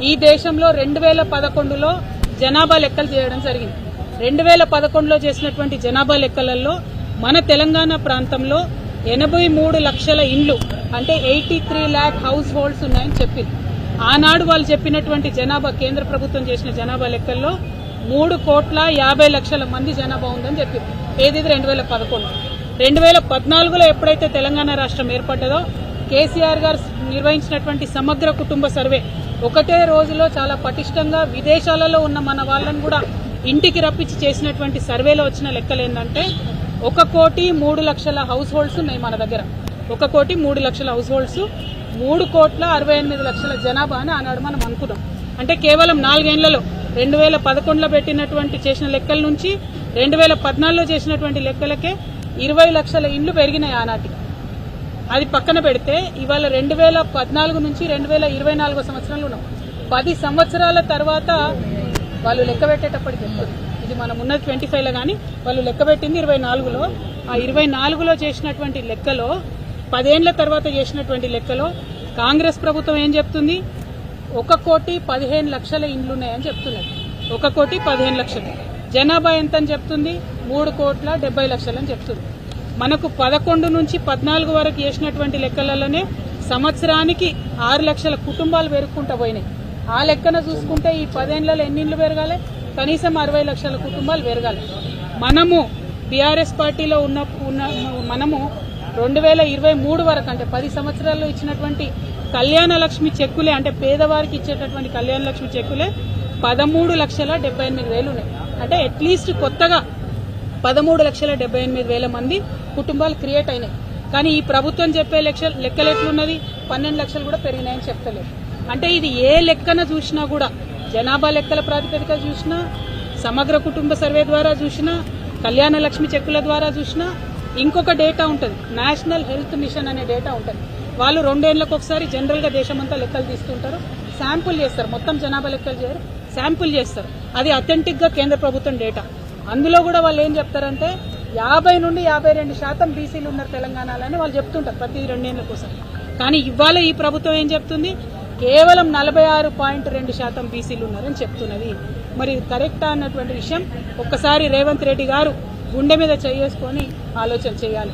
ఈ దేశంలో 2011లో జనాభా లెక్కలు చేయడం జరిగింది. 2011లో చేసినటువంటి జనాభా లెక్కలలో మన తెలంగాణ ప్రాంతంలో 83 లక్షల ఇండ్లు అంటే 83 lakh హౌస్ హోల్డ్స్ ఉన్నాయని చెప్పింది. ఆనాడు వాళ్ళు చెప్పినటువంటి జనాభా కేంద్ర ప్రభుత్వం చేసిన జనాభా లెక్కల్లో 3,50,00,000 మంది జనాభా ఉందని చెప్పింది. ఏది 2011. 2014లో ఎప్పుడైతే తెలంగాణ రాష్ట్రం ఏర్పడ్డదో కేసీఆర్ గారు నిర్వహించినటువంటి సమగ్ర కుటుంబ సర్వే ఒకటే రోజులో చాలా పటిష్టంగా విదేశాలలో ఉన్న మన వాళ్ళని కూడా ఇంటికి రప్పించి చేసినటువంటి సర్వేలో వచ్చిన లెక్కలు ఏంటంటే 1,03,00,000 హౌస్ హోల్డ్స్ ఉన్నాయి మన దగ్గర. 1,03,00,000 హౌస్ హోల్డ్స్, 3,68,00,000 జనాభా అని ఆనాడు మనం అనుకున్నాం. అంటే కేవలం 4 ఏళ్లలో 2011లో పెట్టినటువంటి చేసిన లెక్కల నుంచి 2014లో చేసినటువంటి లెక్కలకే 20 లక్షల ఇండ్లు పెరిగినాయి ఆనాటికి. అది పక్కన పెడితే ఇవాళ 2014 నుంచి 2024 సంవత్సరంలో ఉన్నాం. 10 సంవత్సరాల తర్వాత వాళ్ళు లెక్క పెట్టేటప్పటికి ఇది మనం ఉన్నది 25లో కానీ వాళ్ళు లెక్క పెట్టింది 24లో. ఆ 24లో చేసినటువంటి లెక్కలో 10 ఏళ్ల తర్వాత చేసినటువంటి లెక్కలో కాంగ్రెస్ ప్రభుత్వం ఏం చెప్తుంది? 1,15,00,000 ఇండ్లు ఉన్నాయని చెప్తున్నది. 1,15,00,000. జనాభా ఎంత అని చెప్తుంది? 3,70,00,000 అని చెప్తుంది. మనకు 11 నుంచి 14 వరకు చేసినటువంటి లెక్కలలోనే సంవత్సరానికి 6 లక్షల కుటుంబాలు పెరుగుకుంటూ పోయినాయి. ఆ లెక్కన చూసుకుంటే ఈ 10 ఏళ్లలో ఎన్ని ఇండ్లు పెరగాలి? కనీసం 60 లక్షల కుటుంబాలు పెరగాలి. మనము బీఆర్ఎస్ పార్టీలో మనము 2023 వరకు అంటే 10 సంవత్సరాల్లో ఇచ్చినటువంటి కళ్యాణ లక్ష్మి చెక్కులే అంటే పేదవారికి ఇచ్చేటటువంటి కళ్యాణ లక్ష్మి చెక్కులే 13,78,000 ఉన్నాయి. అంటే అట్లీస్ట్ కొత్తగా 13,78,000 మంది కుటుంబాలు క్రియేట్ అయినాయి. కానీ ఈ ప్రభుత్వం చెప్పే లెక్కలు ఎట్లున్నది? 12 లక్షలు కూడా పెరిగినాయని చెప్తలేదు. అంటే ఇది ఏ లెక్కన చూసినా కూడా జనాభా లెక్కల ప్రాతిపదిక చూసినా, సమగ్ర కుటుంబ సర్వే ద్వారా చూసినా, కళ్యాణ లక్ష్మి చెక్కుల ద్వారా చూసినా, ఇంకొక డేటా ఉంటుంది, నేషనల్ హెల్త్ మిషన్ అనే డేటా ఉంటుంది. వాళ్ళు 2 ఏళ్లకు ఒకసారి జనరల్గా దేశమంతా లెక్కలు తీస్తుంటారు, శాంపుల్ చేస్తారు. మొత్తం జనాభా లెక్కలు చేయరు, శాంపుల్ చేస్తారు. అది అథెంటిక్గా కేంద్ర ప్రభుత్వం డేటా. అందులో కూడా వాళ్ళు ఏం చెప్తారంటే 50 నుండి 52% బీసీలు ఉన్నారు తెలంగాణలో అని వాళ్ళు చెప్తుంటారు ప్రతి 2 ఏళ్ల కోసం. కానీ ఇవాళ ఈ ప్రభుత్వం ఏం చెప్తుంది? కేవలం 46.2% బీసీలు ఉన్నారని చెప్తున్నది. మరి కరెక్టా అన్నటువంటి విషయం ఒక్కసారి రేవంత్ రెడ్డి గారు గుండె మీద చేసుకొని ఆలోచన చేయాలి.